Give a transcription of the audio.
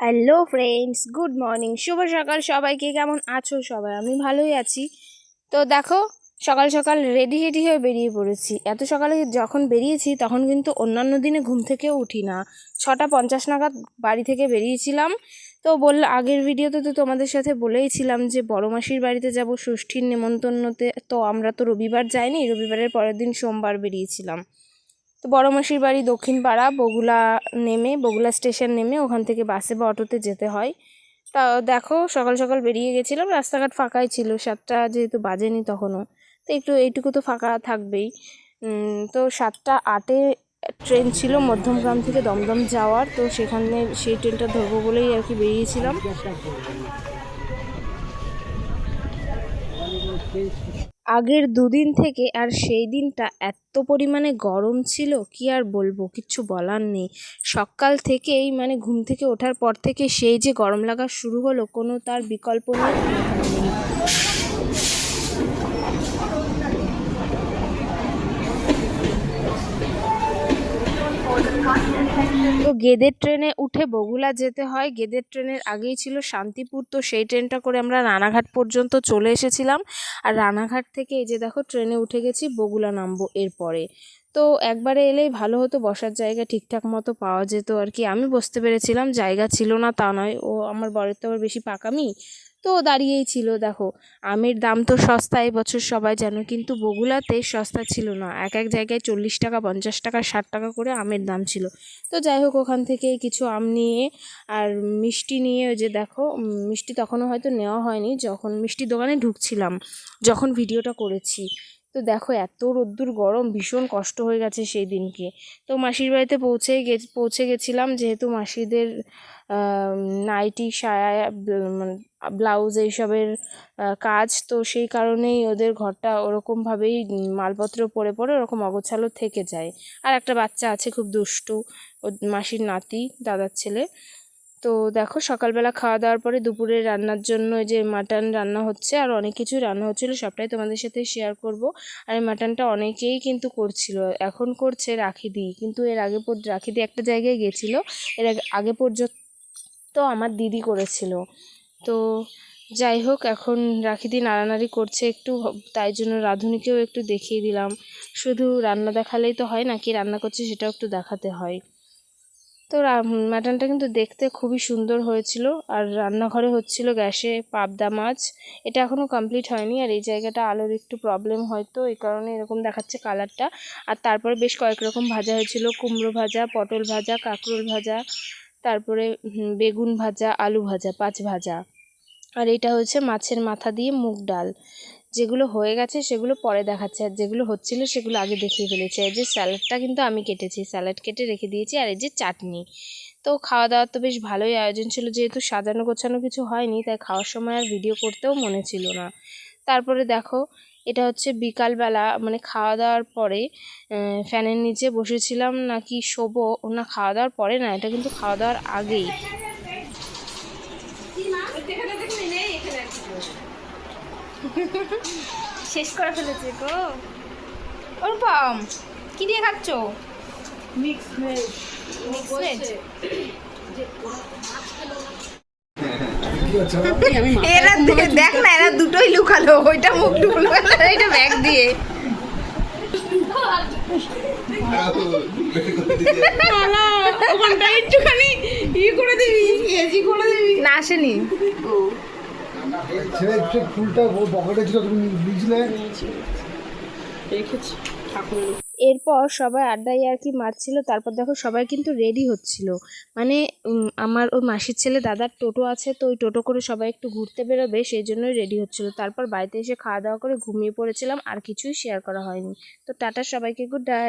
Hello friends, good morning, শুভ সকাল সবাইকে। কেমন আছো সবাই? আমি ভালোই আছি। তো দেখো, সকাল সকাল রেডি হয়ে বেরিয়ে পড়েছি। এত সকালে যখন বেরিয়েছি তখন কিন্তু অন্যান্য দিনে ঘুম থেকেও উঠি না। 6:50 নাগাদ বাড়ি থেকে বেরিয়েছিলাম। তো আগের ভিডিওতে তো তোমাদের সাথে বলেইছিলাম যে বড় মাসির বাড়িতে যাব ষষ্ঠীর নেমন্তন্নতে। তো আমরা তো রবিবার যাইনি, রবিবারের পরের দিন সোমবার বেরিয়েছিলাম। তো বড় মাসির বাড়ি দক্ষিণ পাড়া, বগুলা স্টেশন নেমে ওখান থেকে বাসে বা অটোতে যেতে হয়। তা দেখো, সকাল সকাল বেরিয়ে গেছিলাম, রাস্তাঘাট ফাঁকাই ছিল, 7টা যেহেতু বাজেনি তখনও, তো এইটুকু তো ফাঁকা থাকবেই। তো 7:08-এ ট্রেন ছিল মধ্যমগ্রাম থেকে দমদম যাওয়ার। তো সেখানে সেই ট্রেনটা ধরবো বলেই আর কি বেরিয়েছিলাম। আগের দুদিন থেকে আর সেই দিনটা এত পরিমাণে গরম ছিল, কি আর বলবো, কিচ্ছু বলার নেই। সকাল থেকেই ঘুম থেকে ওঠার পর থেকে সেই যে গরম লাগা শুরু হলো, কোনো তার বিকল্প নেই। তো গেদের ট্রেনে উঠে বগুলা যেতে হয়। গেদের ট্রেনের আগেই ছিল শান্তিপুর, তো সেই ট্রেনটা করে আমরা রানাঘাট পর্যন্ত চলে এসেছিলাম। আর রানাঘাট থেকে এই যে দেখো ট্রেনে উঠে গেছি, বগুলা নামবো এরপরে। তো একবারে এলেই ভালো হতো, বসার জায়গা ঠিকঠাক মতো পাওয়া যেত আর কি। আমি বসতে পেরেছিলাম, জায়গা ছিল না তা নয়, ও আমার বরের তো আবার বেশি পাকামি, তো দাঁড়িয়েই ছিল। দেখো, আমের দাম তো সস্তা এবছর সবাই জানো, কিন্তু বগুলাতে সস্তা ছিল না। এক জায়গায় 40 টাকা, 50 টাকা, 60 টাকা করে আমের দাম ছিল। তো যাই হোক, ওখান থেকে কিছু আম নিয়ে আর মিষ্টি নিয়ে, ওই যে দেখো মিষ্টি তখনও হয়তো নেওয়া হয়নি, যখন মিষ্টির দোকানে ঢুকছিলাম, যখন ভিডিওটা করেছি। তো দেখো, এত রোদ্দুর গরম, ভীষণ কষ্ট হয়ে গেছে সেই দিনকে। তো মাসির বাড়িতে পৌঁছে গেছিলাম, যেহেতু মাসিদের নাইটি, সায়া, ব্লাউজ এইসবের কাজ, তো সেই কারণেই ওদের ঘরটা ওরকমভাবেই মালপত্র পরে ওরকম অগোছালো থেকে যায়। আর একটা বাচ্চা আছে খুব দুষ্টু, ও মাসির নাতি, দাদার ছেলে। তো দেখো, সকালবেলা খাওয়া দাওয়ার পরে দুপুরে রান্নার জন্য এই যে মাটন রান্না হচ্ছে, আর অনেক কিছু রান্না হচ্ছিলো, সবটাই তোমাদের সাথে শেয়ার করব। আর এই মাটনটা অনেকেই কিন্তু করছিল, এখন করছে রাখিদি, কিন্তু এর আগে রাখিদি একটা জায়গায় গেছিলো, এর আগে পর্যন্ত আমার দিদি করেছিল। তো যাই হোক, এখন রাখিদি নাড়ানাড়ি করছে একটু, তাই জন্য রাঁধুনিকেও একটু দেখিয়ে দিলাম। শুধু রান্না দেখালেই তো হয় না, কি রান্না করছে সেটাও একটু দেখাতে হয়। তো মাটনটা কিন্তু দেখতে খুবই সুন্দর হয়েছিল। আর রান্নাঘরে হচ্ছিল গ্যাসে পাবদা মাছ, এটা এখনও কমপ্লিট হয়নি। আর এই জায়গাটা আলোর একটু প্রবলেম, হয়তো এই কারণে এরকম দেখাচ্ছে কালারটা। আর তারপরে বেশ কয়েক রকম ভাজা হয়েছিল, কুমড়ো ভাজা, পটল ভাজা, কাঁকরোল ভাজা, তারপরে বেগুন ভাজা, আলু ভাজা, 5 ভাজা। আর এটা হচ্ছে মাছের মাথা দিয়ে মুগ ডাল। যেগুলো হয়ে গেছে সেগুলো পরে দেখাচ্ছে, আর যেগুলো হচ্ছিল সেগুলো আগে দেখিয়ে ফেলেছে। এই যে স্যালাডটা কিন্তু আমি কেটেছি, স্যালাড কেটে রেখে দিয়েছি। আর এই যে চাটনি। তো খাওয়া দাওয়ার তো বেশ ভালোই আয়োজন ছিল, যেহেতু সাজানো গোছানো কিছু হয়নি, তাই খাওয়ার সময় আর ভিডিও করতেও মনে ছিল না। তারপরে দেখো, এটা হচ্ছে বিকালবেলা, খাওয়া দাওয়ার পরে ফ্যানের নিচে বসেছিলাম, নাকি শোবো না, খাওয়া দাওয়ার পরে না, এটা কিন্তু খাওয়া দাওয়ার আগেই। শেষ করে ফেলেছে গো। অনুপম, কি দিয়ে খাচ্ছ? Mix veg. এরা দেখ না, এরা দুটোই লুকালো, ওইটা মুখ লুকালো, এটা ব্যাগ দিয়ে। ওখানটা একটুখানি করে দিবি, করে দিবি না, আসেনি। এরপর সবাই আড্ডায় আর কি মারছিল। তারপর দেখো, সবাই কিন্তু রেডি হচ্ছিল, আমার ওই মাসির ছেলে দাদার টোটো আছে, তো ওই টোটো করে সবাই একটু ঘুরতে বেরোবে, সেই জন্যই রেডি হচ্ছিল। তারপর বাড়িতে এসে খাওয়া দাওয়া করে ঘুমিয়ে পড়েছিলাম, আর কিছুই শেয়ার করা হয়নি। তো টাটা সবাইকে, গুড নাইট।